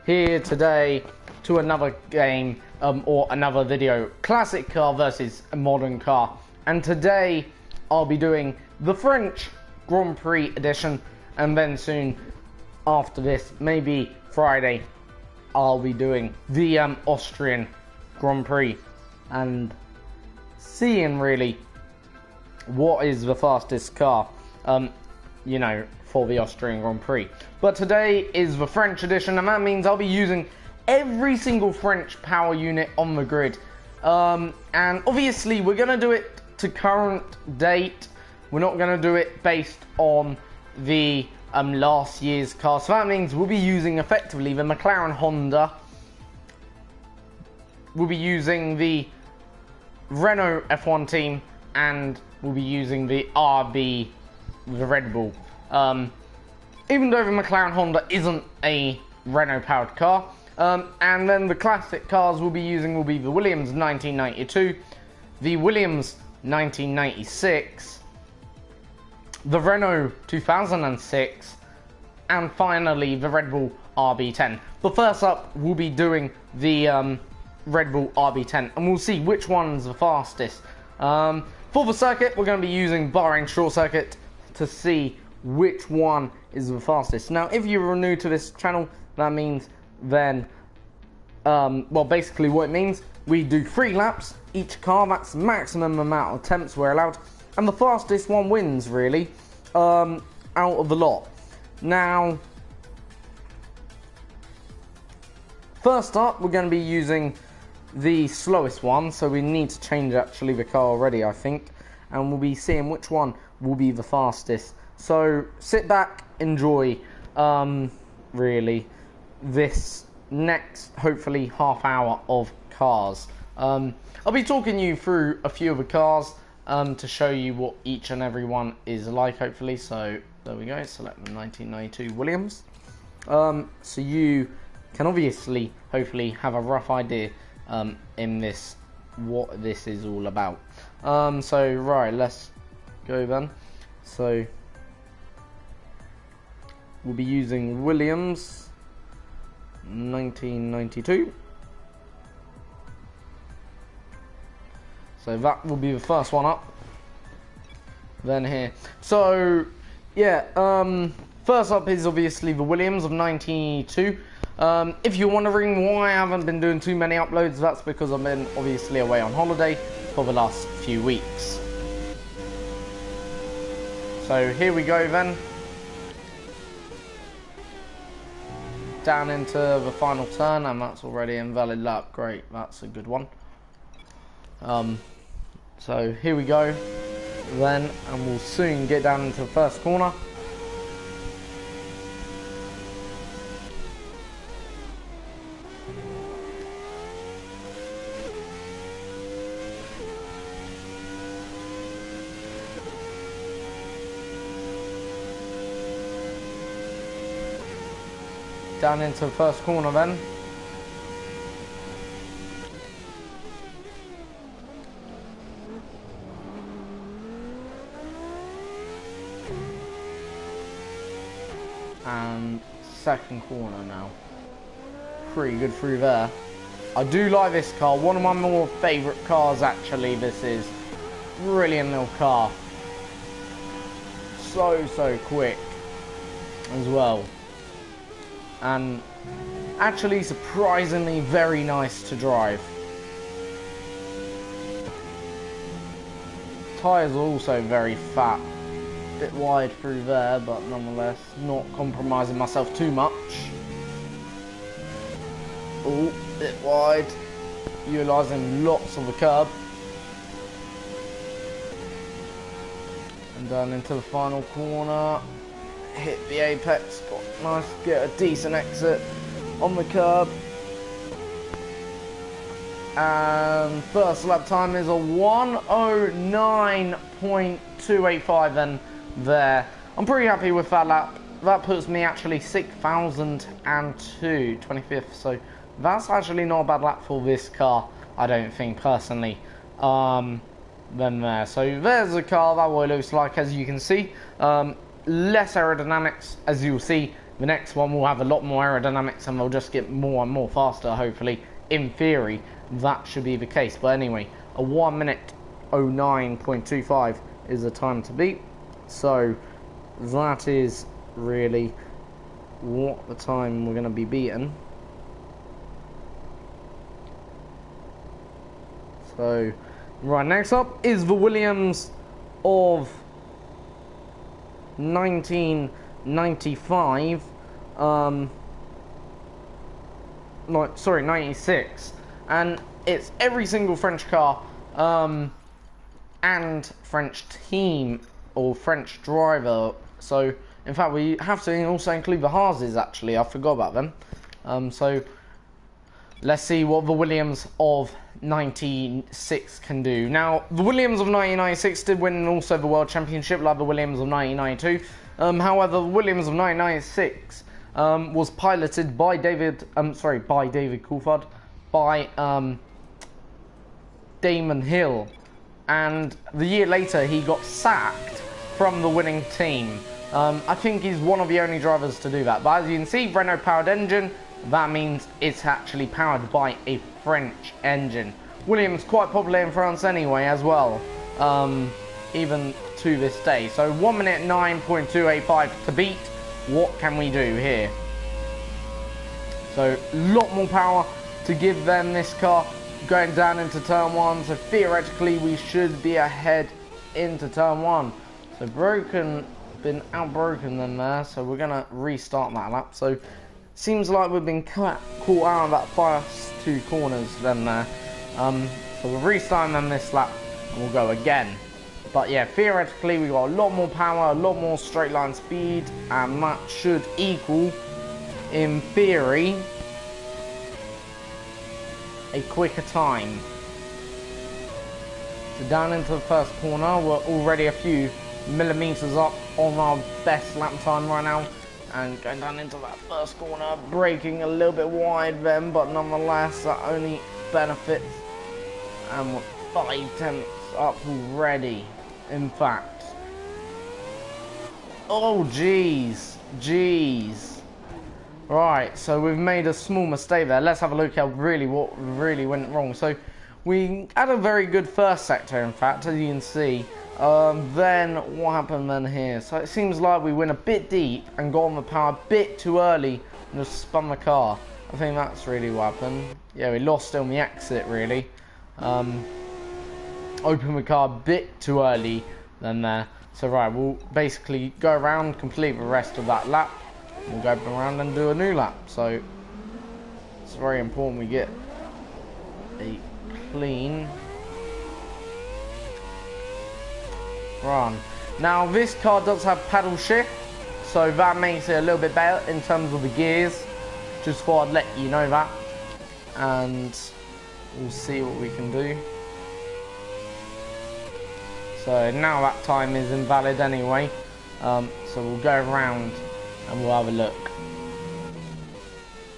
here today to another game or another video. Classic car versus a modern car. And today I'll be doing the French Grand Prix edition, and then soon after this, maybe Friday, I'll be doing the Austrian Grand Prix and seeing really what is the fastest car, you know, for the Austrian Grand Prix. But today is the French edition, and that means I'll be using every single French power unit on the grid. And obviously we're going to do it to current date. We're not going to do it based on the last year's car. So that means we'll be using effectively the McLaren Honda. We'll be using the Renault F1 team, and we'll be using the RB, the Red Bull. Even though the McLaren Honda isn't a Renault powered car. And then the classic cars we'll be using will be the Williams 1992, the Williams 1996, the Renault 2006, and finally the Red Bull RB10. But first up, we'll be doing the Red Bull RB10, and we'll see which one's the fastest. For the circuit, we're going to be using Bahrain Short Circuit to see which one is the fastest. Now, if you're new to this channel, that means then, well, basically what it means, we do 3 laps each car. That's the maximum amount of attempts we're allowed, and the fastest one wins, really, out of the lot. Now, first up, we're going to be using the slowest one, so we need to change actually the car already, I think, and we'll be seeing which one will be the fastest. So sit back, enjoy, really, this next, hopefully, half hour of cars. I'll be talking you through a few of the cars to show you what each and every one is like, hopefully. So there we go, select the 1992 Williams. So you can obviously, hopefully, have a rough idea in this, what this is all about. So right, let's go then. So we'll be using Williams 1992. So that will be the first one up. Then here. So yeah, first up is obviously the Williams of 92. If you're wondering why I haven't been doing too many uploads, that's because I've been obviously away on holiday for the last few weeks. So here we go then. Down into the final turn, and that's already invalid lap. Great, that's a good one. So here we go then, and we'll soon get down into the first corner. Down into the first corner then. And second corner now. Pretty good through there. I do like this car. One of my more favourite cars, actually. This is brilliant little car. So quick as well. And actually surprisingly very nice to drive. Tyres are also very fat. Bit wide through there, but nonetheless not compromising myself too much. Oh, bit wide, utilising lots of the curb. And down into the final corner, hit the apex, got nice, get a decent exit on the curb. And first lap time is a 1:09.285 then there. I'm pretty happy with that lap. That puts me actually 6,002, 25th, so that's actually not a bad lap for this car, I don't think, personally. Then there, so there's the car, that what it looks like, as you can see. Less aerodynamics, as you'll see, the next one will have a lot more aerodynamics and they'll just get more and more faster, hopefully. In theory, that should be the case. But anyway, a 1 minute 09.25 is the time to beat. So that is really what the time we're going to be beating. So, right, next up is the Williams of 1995. No, sorry, 96. And it's every single French car and French team or French driver. So, in fact, we have to also include the Haases, actually. I forgot about them. So, let's see what the Williams of 96 can do. Now, the Williams of 1996 did win also the World Championship, like the Williams of 1992. However, the Williams of 1996 was piloted by David Coulthard, by Damon Hill, and the year later he got sacked from the winning team. I think he's one of the only drivers to do that. But as you can see, Renault powered engine. That means it's actually powered by a French engine. Williams quite popular in France anyway as well, even to this day. So 1 minute 9.285 to beat. What can we do here? So a lot more power to give them this car going down into turn 1. So theoretically we should be ahead into turn 1. So been outbroken them there. So we're gonna restart that lap. So seems like we've been caught out of that first 2 corners then there. So we're restarting them this lap and we'll go again. But yeah, theoretically we got a lot more power, a lot more straight line speed, and that should equal, in theory, a quicker time. So down into the first corner, we're already a few millimeters up on our best lap time right now. And going down into that first corner, braking a little bit wide then, but nonetheless that only benefits. And we're 5/10 up already, in fact. Oh jeez. Right, so we've made a small mistake there. Let's have a look at what really went wrong. So we had a very good first sector, in fact, as you can see. Then what happened then here? So it seems like we went a bit deep and got on the power a bit too early and just spun the car. I think that's really what happened. Yeah, we lost it on the exit really. Opened the car a bit too early then there. So right, we'll basically go around, complete the rest of that lap. We'll go around and do a new lap. So it's very important we get a clean run. Now this car does have paddle shift, so that makes it a little bit better in terms of the gears. Just thought I'd let you know that, and we'll see what we can do. So now that time is invalid anyway, so we'll go around and we'll have a look.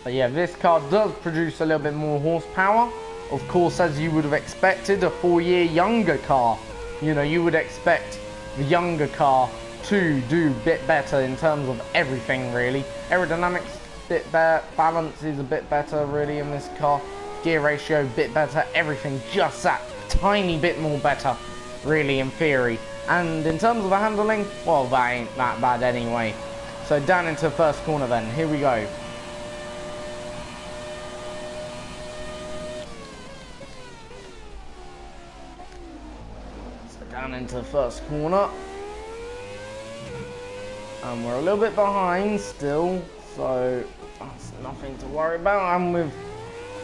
But yeah, this car does produce a little bit more horsepower, of course, as you would have expected. A 4-year younger car, you know, you would expect the younger car to do a bit better in terms of everything really. Aerodynamics a bit better, balance is a bit better really in this car, gear ratio a bit better, everything just that tiny bit more better really in theory. And in terms of the handling, well, that ain't that bad anyway. So down into the first corner then, here we go. Down into the first corner, and we're a little bit behind still, so that's nothing to worry about. And we've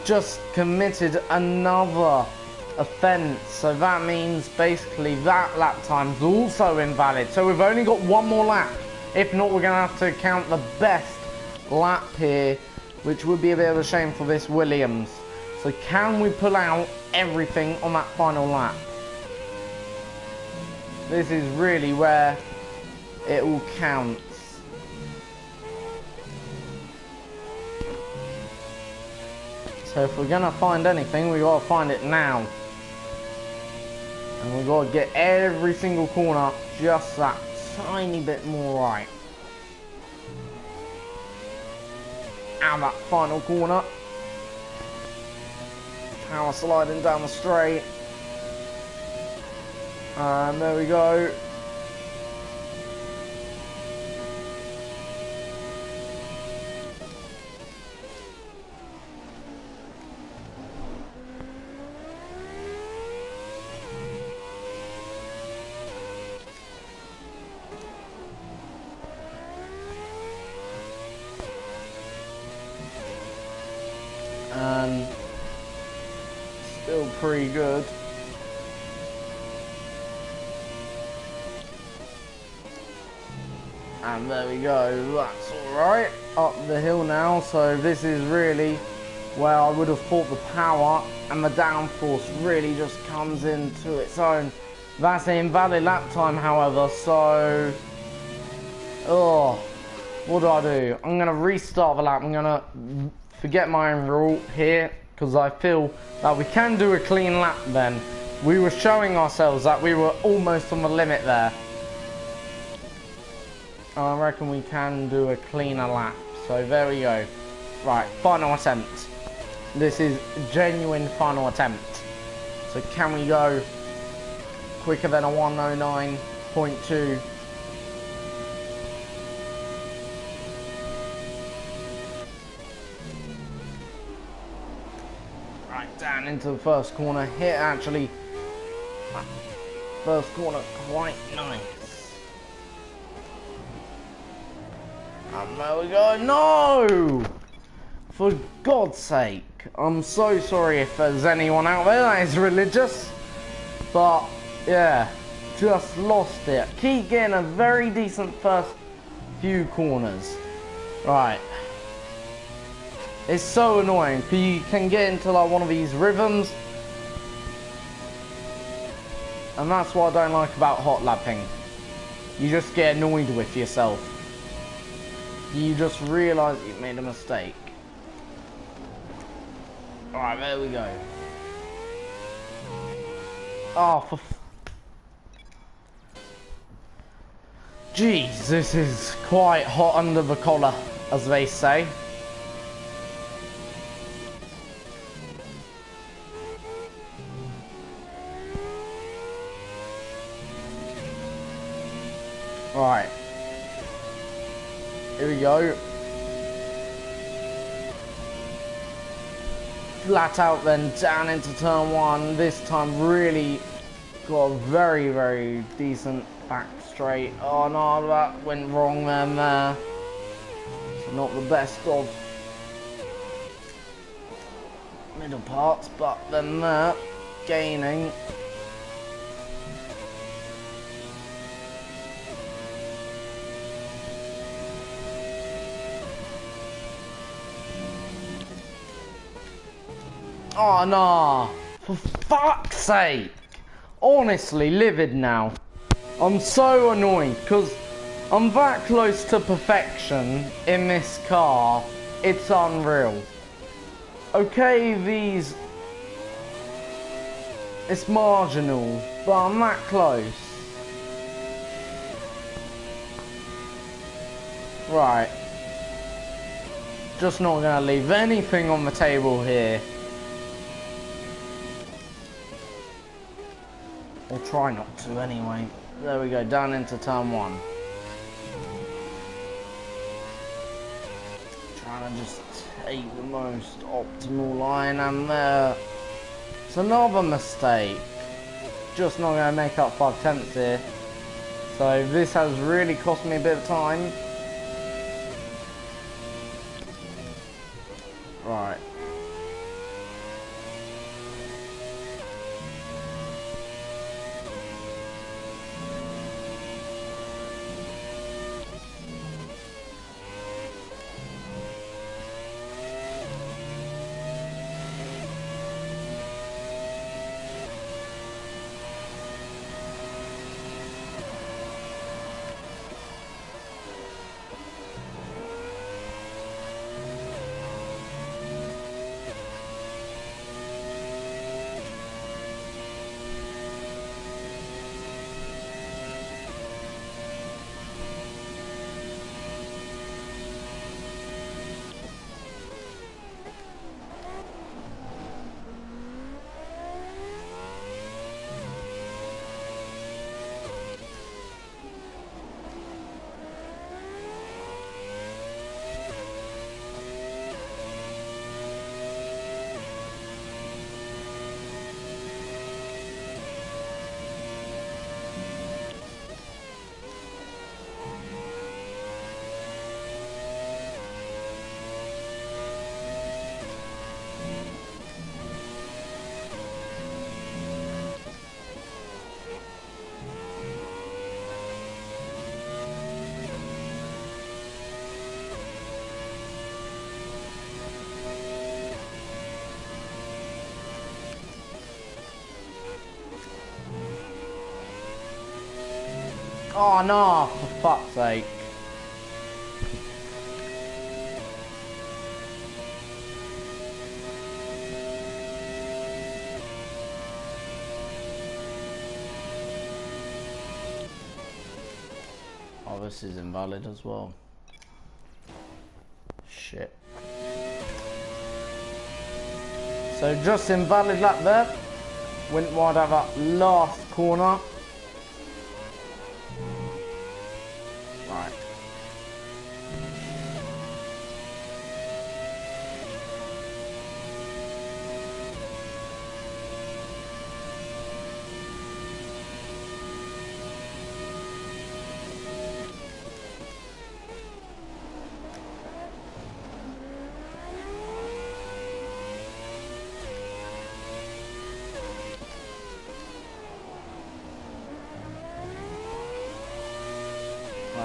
just committed another offence, so that means basically that lap time's also invalid. So we've only got one more lap. If not, we're gonna have to count the best lap here, which would be a bit of a shame for this Williams. So can we pull out everything on that final lap? This is really where it all counts. So if we're gonna find anything, we gotta find it now. And we gotta get every single corner just that tiny bit more right. And that final corner. Power sliding down the straight. And there we go. And still pretty good. And there we go, that's alright. Up the hill now, so this is really where I would have thought the power and the downforce really just comes into its own. That's an invalid lap time, however, so... Oh, what do I do? I'm going to restart the lap. I'm going to forget my own rule here, because I feel that we can do a clean lap then. We were showing ourselves that we were almost on the limit there. I reckon we can do a cleaner lap. So there we go. Right, final attempt. This is genuine final attempt. So can we go quicker than a 109.2? Right, down into the first corner. Hit actually. First corner quite nice. And there we go. No! For God's sake. I'm so sorry if there's anyone out there that is religious. But, yeah. Just lost it. Keep getting a very decent first few corners. Right. It's so annoying. Because you can get into like one of these rhythms. And that's what I don't like about hot lapping. You just get annoyed with yourself. You just realise you made a mistake. Alright, there we go. Oh, for jeez, this is quite hot under the collar, as they say. Right. Here we go. Flat out then down into turn one. This time really got a very, very decent back straight. Oh no, that went wrong then there. So not the best of middle parts, but then there, gaining. Oh no, for fuck's sake. Honestly, livid now. I'm so annoyed because I'm that close to perfection in this car. It's unreal. Okay, it's marginal, but I'm that close. Right. Just not gonna leave anything on the table here. Or try not to anyway. There we go, down into turn one. Trying to just take the most optimal line, and there. It's another mistake. Just not going to make up 5/10 here. So this has really cost me a bit of time. Right. Oh no, for fuck's sake. Oh, this is invalid as well. Shit. So just invalid lap there. Went wide over last corner. Right.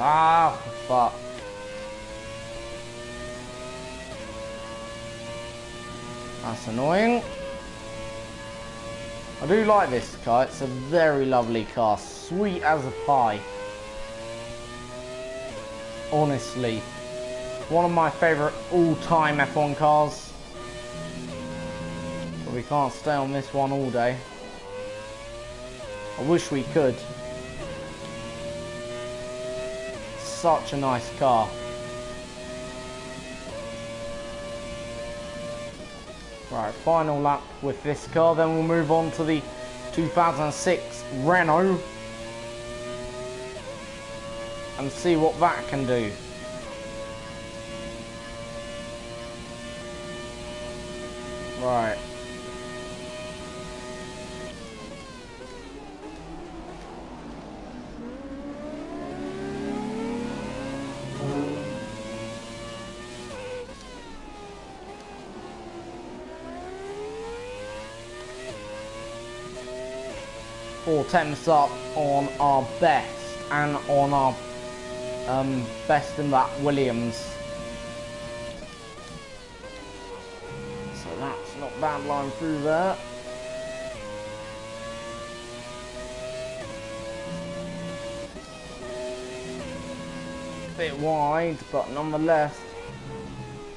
Ah, fuck. That's annoying. I do like this car. It's a very lovely car. Sweet as a pie. Honestly. One of my favourite all-time F1 cars. But we can't stay on this one all day. I wish we could. Such a nice car. Right, final lap with this car, then we'll move on to the 2006 Renault and see what that can do. Right. Four temps up on our best and on our best in that Williams. So that's not bad line through there. Bit wide, but nonetheless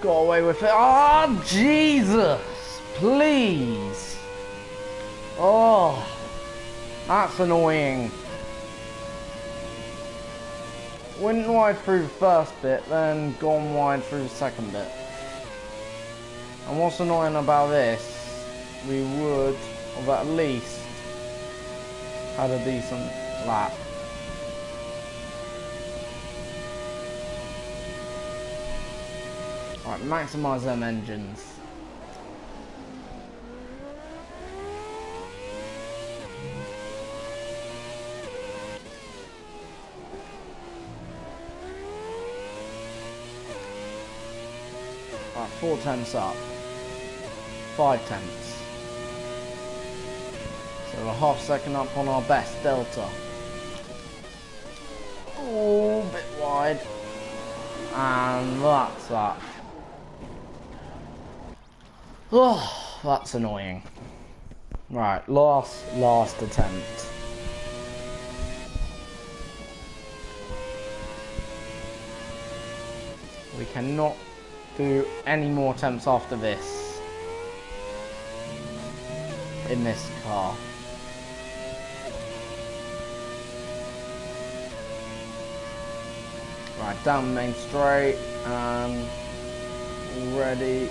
got away with it. Oh, Jesus! Please! Oh! That's annoying. Went wide through the first bit, then gone wide through the second bit. And what's annoying about this, we would have at least had a decent lap. Right, maximise them engines. Right, 4 temps up, 5 temps. So a half second up on our best Delta. Oh, bit wide. And that's that. Oh, that's annoying. Right, last attempt. We cannot do any more attempts after this in this car. Right, down main straight and ready.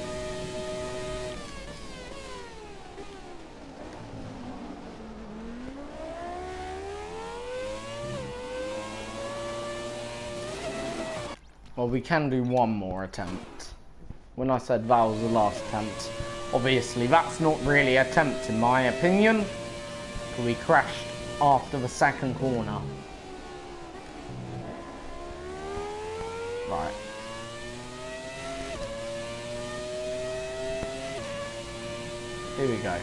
Well, we can do one more attempt. When I said that was the last attempt, obviously that's not really an attempt in my opinion. We crashed after the second corner. Right. Here we go.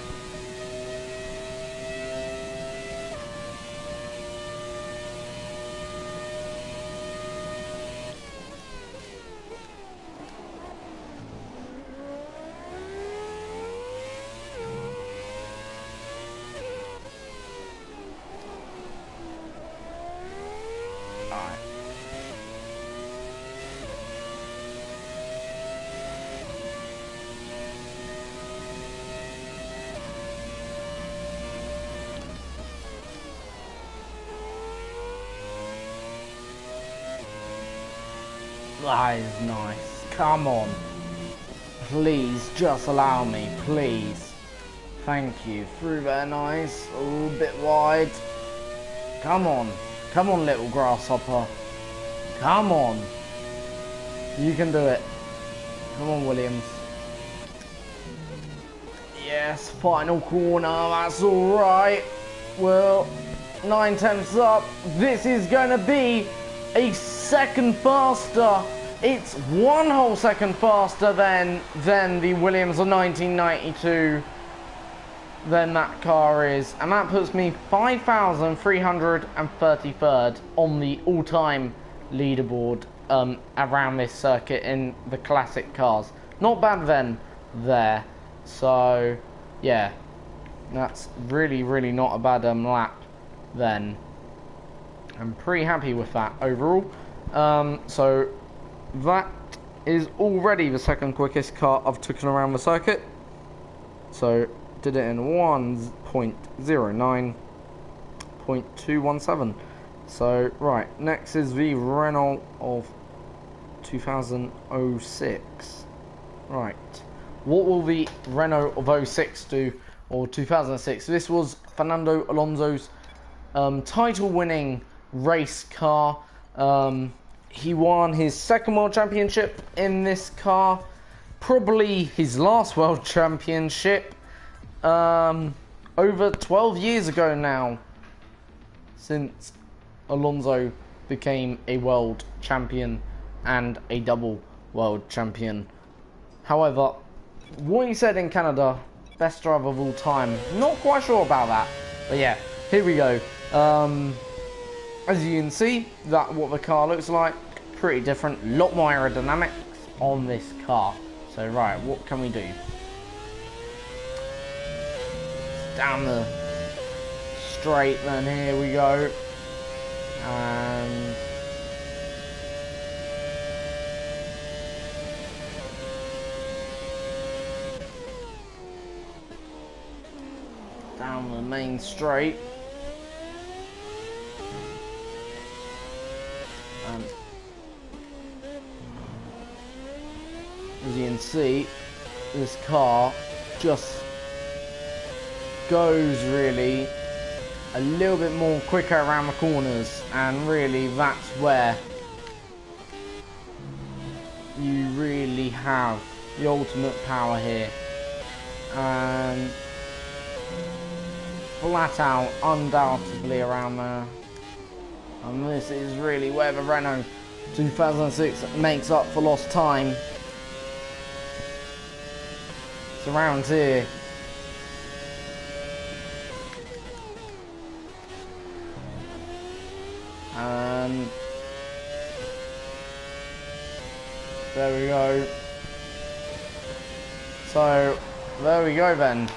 That is nice. Come on. Please, just allow me, please. Thank you. Through there, nice. A little bit wide. Come on. Come on, little grasshopper. Come on. You can do it. Come on, Williams. Yes, final corner. That's alright. Well, 9/10 up. This is going to be a second faster. It's 1 whole second faster than the Williams of 1992. Then that car is, and that puts me 5,333rd on the all-time leaderboard around this circuit in the classic cars. Not bad then there. So yeah, that's really not a bad lap then. I'm pretty happy with that overall. So that is already the second quickest car I've taken around the circuit. So did it in 1.09.217. So right, next is the Renault of 2006. Right, what will the Renault of 06 do, or 2006? This was Fernando Alonso's title-winning race car. He won his second world championship in this car, probably his last world championship. Over 12 years ago now, since Alonso became a world champion and a double world champion. However, what he said in Canada, best driver of all time, not quite sure about that, but yeah, here we go. As you can see, that what the car looks like, pretty different, lot more aerodynamics on this car. So right, what can we do? Down the straight, then here we go, and down the main straight, and as you can see, this car just goes really a little bit more quicker around the corners, and really that's where you really have the ultimate power here. And flat out, undoubtedly around there. And this is really where the Renault 2006 makes up for lost time. It's around here. And there we go. So there we go then.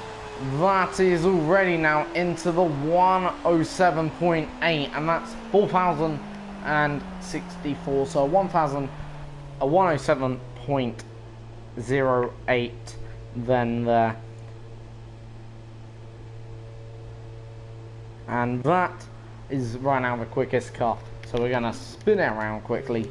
That is already now into the 107.8, and that's 4,064. So 107.08 then there. And that is right now the quickest car. So we're gonna spin it around quickly.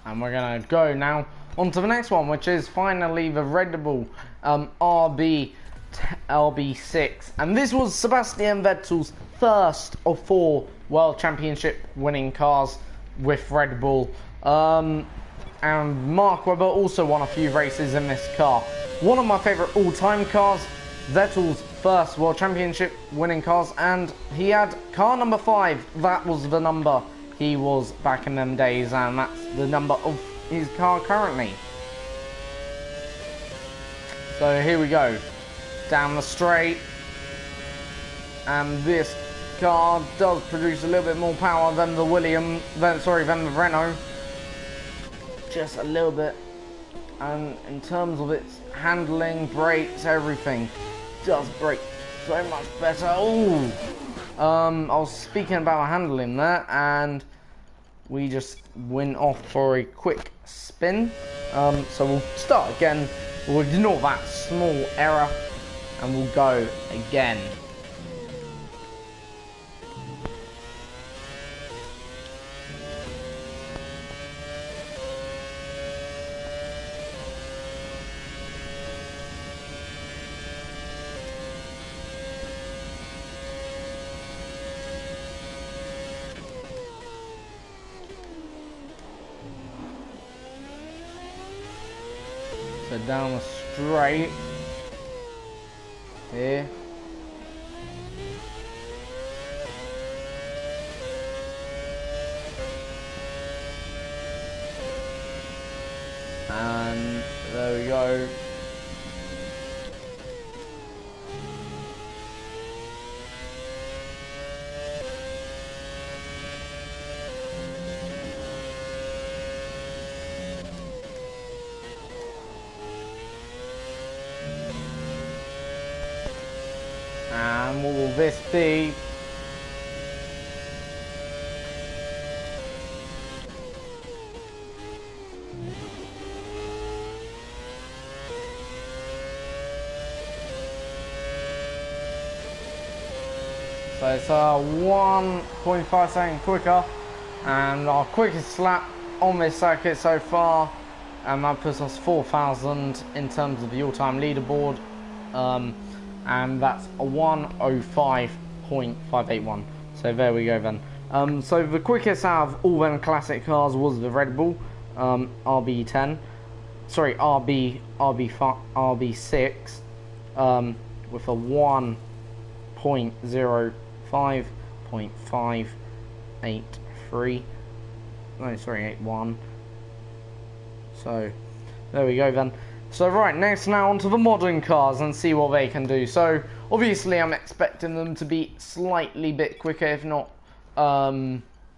And we're gonna go now on to the next one, which is finally the Red Bull RB6, and this was Sebastian Vettel's first of 4 World Championship winning cars with Red Bull. And Mark Webber also won a few races in this car. One of my favourite all-time cars, Vettel's first World Championship winning cars, and he had car number 5. That was the number he was back in them days, and that's the number of his car currently. So here we go, down the straight, and this car does produce a little bit more power than the than the Renault, just a little bit. And in terms of its handling, brakes, everything, does brake so much better. Ooh. I was speaking about handling there, and we just went off for a quick spin. So we'll start again. We'll ignore that small error and we'll go again. So down the straight here. And there we go. And what will this be? So it's 1.5 seconds quicker, and our quickest lap on this circuit so far, and that puts us 4,000 in terms of the all-time leaderboard. And that's a 1:05.581. So there we go then. So the quickest out of all them classic cars was the Red Bull RB10. Sorry, RB6 with a 1.05.583. No, sorry, 81. So there we go then. So right, next now onto the modern cars and see what they can do. So obviously I'm expecting them to be slightly bit quicker, if not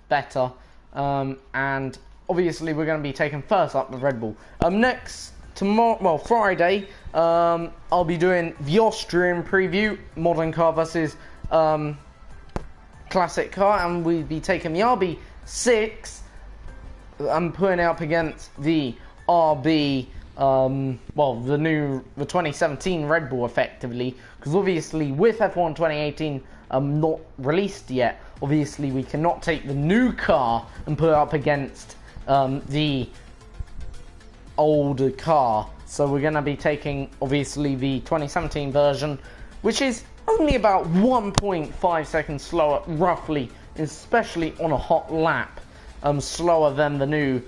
better. And obviously we're going to be taking first up the Red Bull. Next tomorrow, well Friday, I'll be doing the Austrian preview, modern car versus classic car, and we'll be taking the RB6 and putting it up against the RB. Well, the 2017 Red Bull, effectively, because obviously with F1 2018 not released yet, obviously we cannot take the new car and put it up against the older car. So we're going to be taking obviously the 2017 version, which is only about 1.5 seconds slower, roughly, especially on a hot lap, slower than the new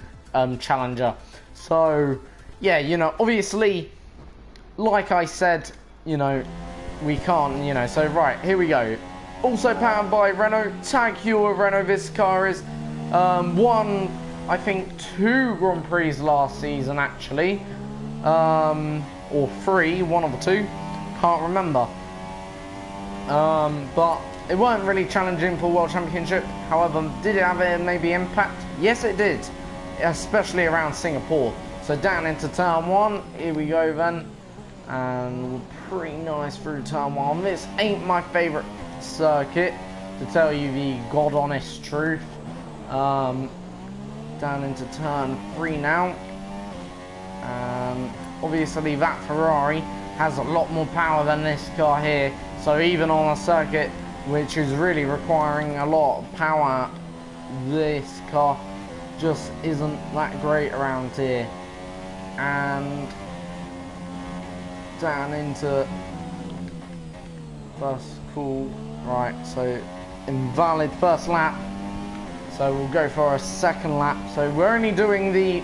Challenger. So yeah, you know, obviously, like I said, you know, we can't, you know, so right, here we go. Also powered by Renault, Tag Heuer Renault this car is. Won, I think, 2 Grand Prix last season, actually. Or 3, one of the 2, can't remember. But it weren't really challenging for World Championship. However, did it have a maybe impact? Yes, it did, especially around Singapore. So down into turn 1, here we go then, and we're pretty nice through turn 1. This ain't my favourite circuit, to tell you the god honest truth. Down into turn 3 now, obviously that Ferrari has a lot more power than this car here, so even on a circuit which is really requiring a lot of power, this car just isn't that great around here. And down into first, cool, right, so invalid first lap, so we'll go for a second lap. So we're only doing the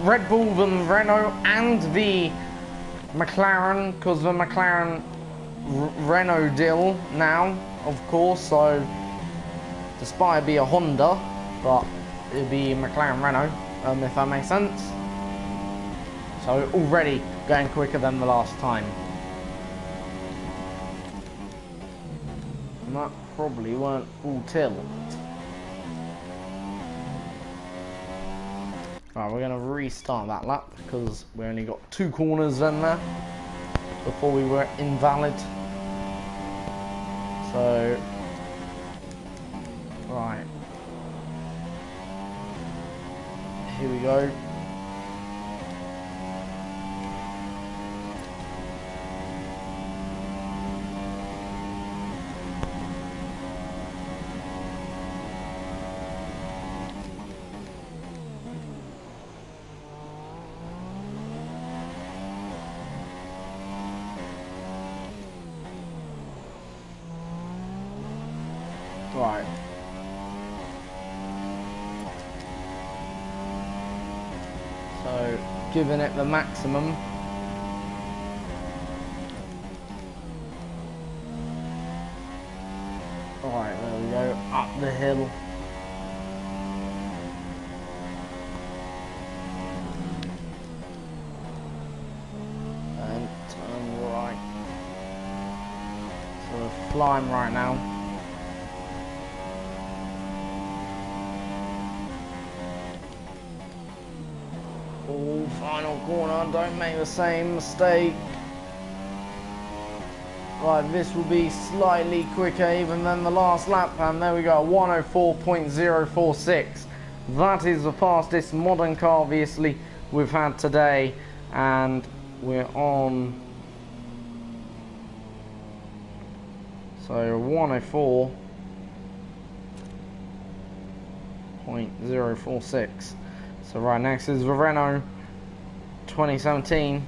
Red Bull, the Renault and the McLaren, because the McLaren Renault deal now, of course, so despite it be a Honda, but it'll be McLaren Renault, if that makes sense. So already going quicker than the last time. And that probably weren't full tilt. Right, we're going to restart that lap because we only got 2 corners then there before we were invalid. So, right. here we go. Right. So, giving it the maximum. Alright, there we go, up the hill. And turn right. So we're flying right now. Oh, final corner, don't make the same mistake. Right, this will be slightly quicker even than the last lap, and there we go, 104.046. That is the fastest modern car, obviously, we've had today, and we're on... So, 104.046. So right next is the Renault 2017.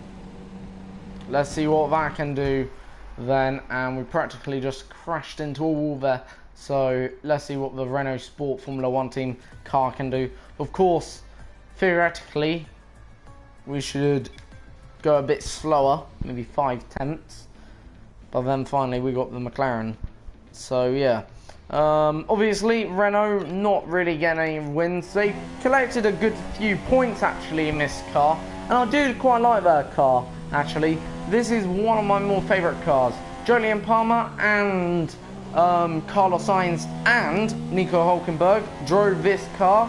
Let's see what that can do then, and we practically just crashed into a wall there. So let's see what the Renault Sport Formula 1 team car can do. Of course, theoretically, we should go a bit slower, maybe 5/10, but then finally we got the McLaren. So yeah. Obviously Renault not really getting any wins. They collected a good few points actually in this car, and I do quite like their car actually. This is one of my more favourite cars. Jolyon Palmer and Carlos Sainz and Nico Hülkenberg drove this car.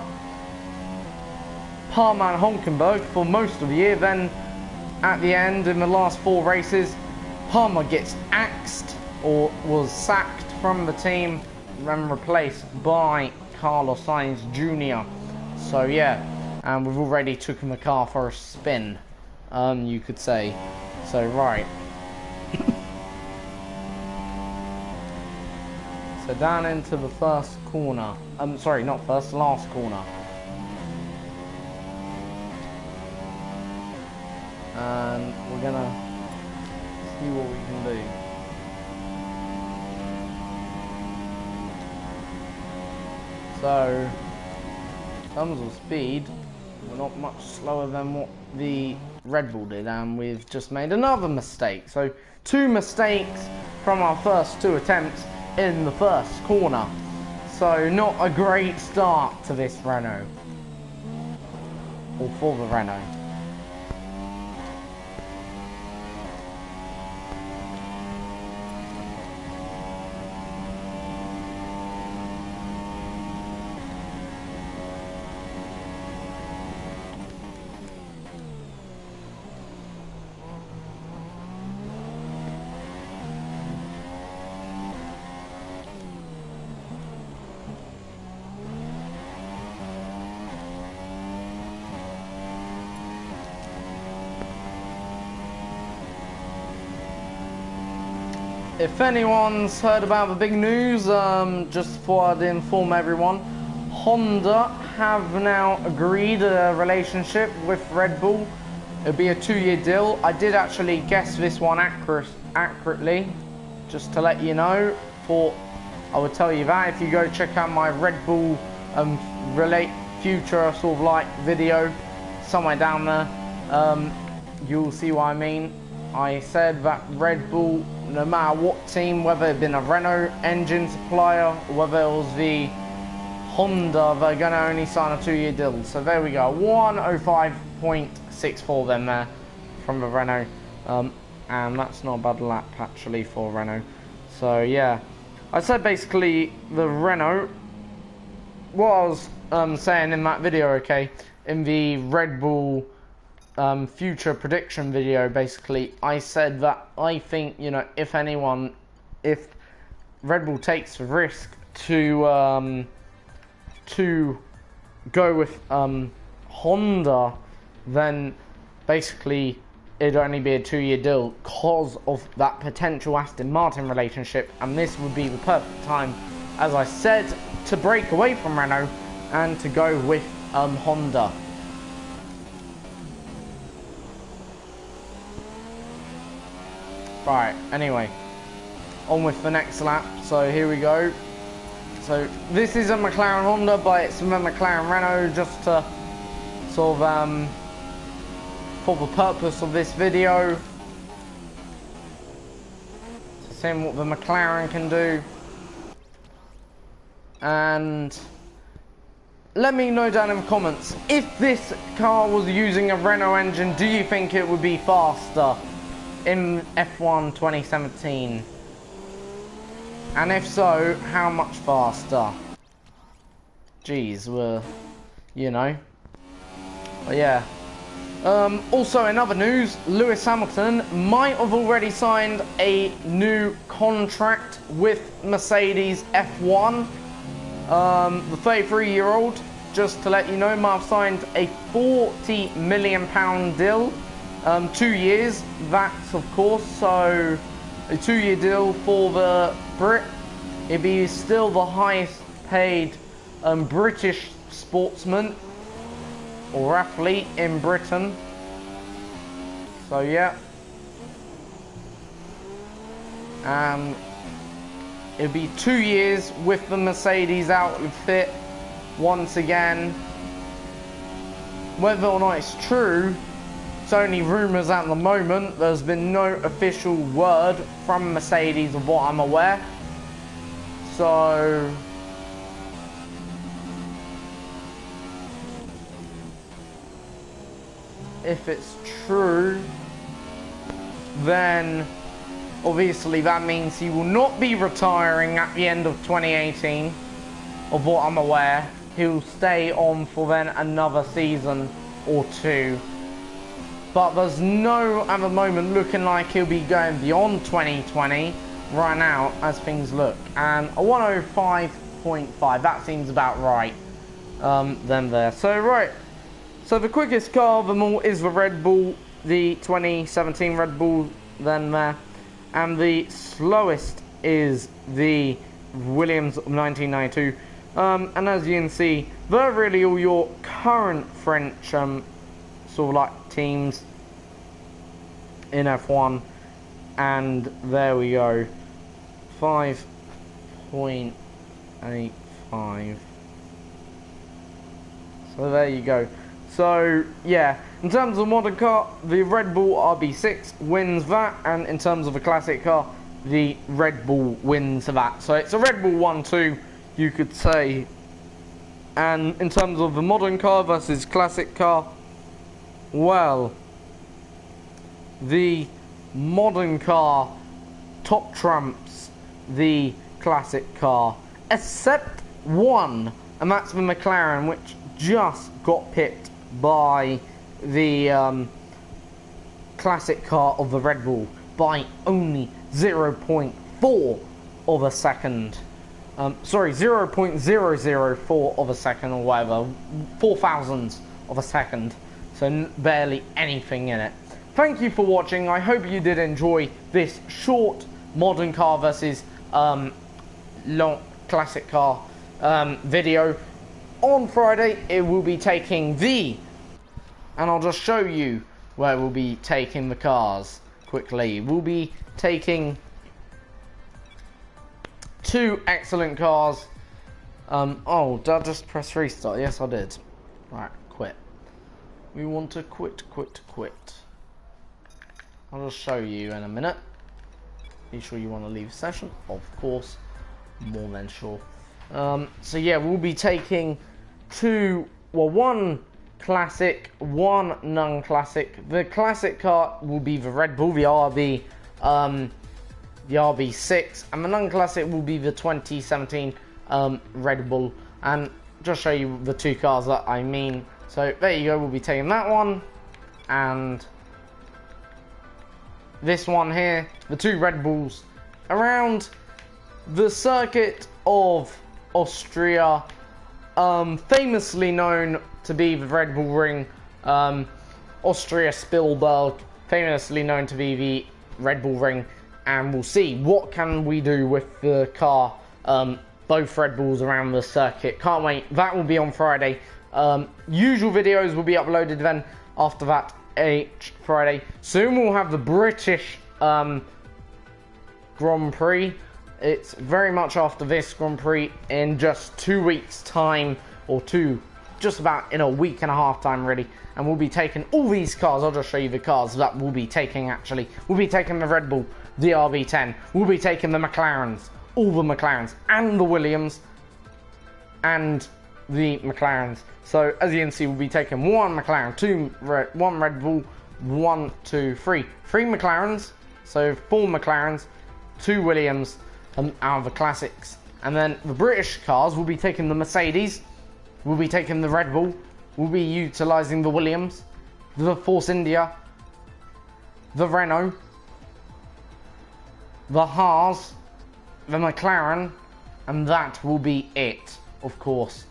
Palmer and Hülkenberg for most of the year, then at the end in the last 4 races Palmer gets axed or was sacked from the team, then replaced by Carlos Sainz Jr. So yeah, and we've already taken the car for a spin, you could say. So right. So down into the first corner. Sorry, not first, last corner. And we're gonna see what we can do. So, in terms of speed, we're not much slower than what the Red Bull did, and we've just made another mistake. So, 2 mistakes from our first 2 attempts in the first corner. So, not a great start to this Renault, or for the Renault. If anyone's heard about the big news, just thought I'd inform everyone. Honda have now agreed a relationship with Red Bull. It'll be a 2-year deal. I did actually guess this one accurately, just to let you know. Thought I would tell you that. If you go check out my Red Bull future sort of like video, somewhere down there, you'll see what I mean. I said that Red Bull, no matter what team, whether it been a Renault engine supplier, or whether it was the Honda, they're going to only sign a 2-year deal. So there we go, 105.64 then there from the Renault, and that's not a bad lap actually for Renault. So yeah, I said basically the Renault, what I was saying in that video, okay, in the Red Bull future prediction video, basically I said that I think, you know, if Red Bull takes the risk to go with Honda, then basically it'd only be a 2-year deal because of that potential Aston Martin relationship, and this would be the perfect time, as I said, to break away from Renault and to go with Honda. Right, anyway, on with the next lap. So here we go. So this is a McLaren Honda, but it's a McLaren Renault, just to sort of for the purpose of this video, seeing what the McLaren can do. And let me know down in the comments, if this car was using a Renault engine, do you think it would be faster in F1 2017? And if so, how much faster? Jeez, well, you know. But yeah. Also, in other news, Lewis Hamilton might have already signed a new contract with Mercedes F1. The 33-year-old, just to let you know, might have signed a £40 million deal. 2 years, that's of course, so a 2-year deal for the Brit. It'd be still the highest paid British sportsman or athlete in Britain. So yeah. It'll be 2 years with the Mercedes outfit once again. Whether or not it's true, it's only rumours at the moment. There's been no official word from Mercedes of what I'm aware. So if it's true, then obviously that means he will not be retiring at the end of 2018, of what I'm aware. He'll stay on for then another season or two. But there's no, at the moment, looking like he'll be going beyond 2020 right now as things look. And a 105.5, that seems about right then there. So right, so the quickest car of them all is the Red Bull, the 2017 Red Bull then there. And the slowest is the Williams of 1992. And as you can see, they're really all your current French sort of like teams in F1. And there we go, 5.85. So there you go. So yeah, in terms of modern car, the Red Bull RB6 wins that, and in terms of a classic car, the Red Bull wins that. So it's a Red Bull 1-2, you could say. And in terms of the modern car versus classic car, well, the modern car top trumps the classic car, except one, and that's the McLaren, which just got pipped by the classic car of the Red Bull by only 0.4 of a second. Sorry, 0.004 of a second or whatever, 4,000ths of a second, so barely anything in it. Thank you for watching. I hope you did enjoy this short modern car versus long classic car video. On Friday, it will be taking and I'll just show you where we'll be taking the cars quickly. We'll be taking two excellent cars. Oh, did I just press restart? Yes, I did. Right, quit. We want to quit. I'll just show you in a minute. Be sure you want to leave session, of course, more than sure. So yeah, we'll be taking one classic, one non-classic. The classic car will be the Red Bull, the RB6, and the non-classic will be the 2017 Red Bull. And just show you the two cars that I mean. So there you go, we'll be taking that one, and this one here, the two Red Bulls, around the circuit of Austria famously known to be the Red Bull Ring. Austria Spielberg, famously known to be the Red Bull Ring. And we'll see what can we do with the car. Both Red Bulls around the circuit. Can't wait. That will be on Friday. Usual videos will be uploaded then. After that, each Friday. Soon we'll have the British Grand Prix. It's very much after this Grand Prix in just 2 weeks' time, or just about in a week and a half time, really. And we'll be taking all these cars. I'll just show you the cars that we'll be taking, actually. We'll be taking the Red Bull, the RB10. We'll be taking the McLarens, all the McLarens, and the Williams, and the McLarens. So, as you can see, we'll be taking one McLaren, one Red Bull, 1, 2, 3. 3 McLarens, so 4 McLarens, 2 Williams, out of the classics. And then the British cars will be taking the Mercedes, we'll be taking the Red Bull, we'll be utilising the Williams, the Force India, the Renault, the Haas, the McLaren, and that will be it, of course.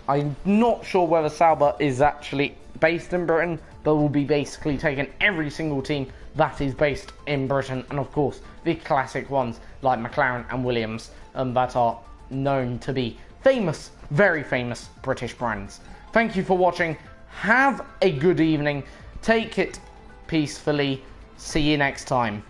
I'm not sure whether Sauber is actually based in Britain, but we'll be basically taking every single team that is based in Britain, and of course the classic ones like McLaren and Williams that are known to be famous, very famous British brands. Thank you for watching. Have a good evening. Take it peacefully. See you next time.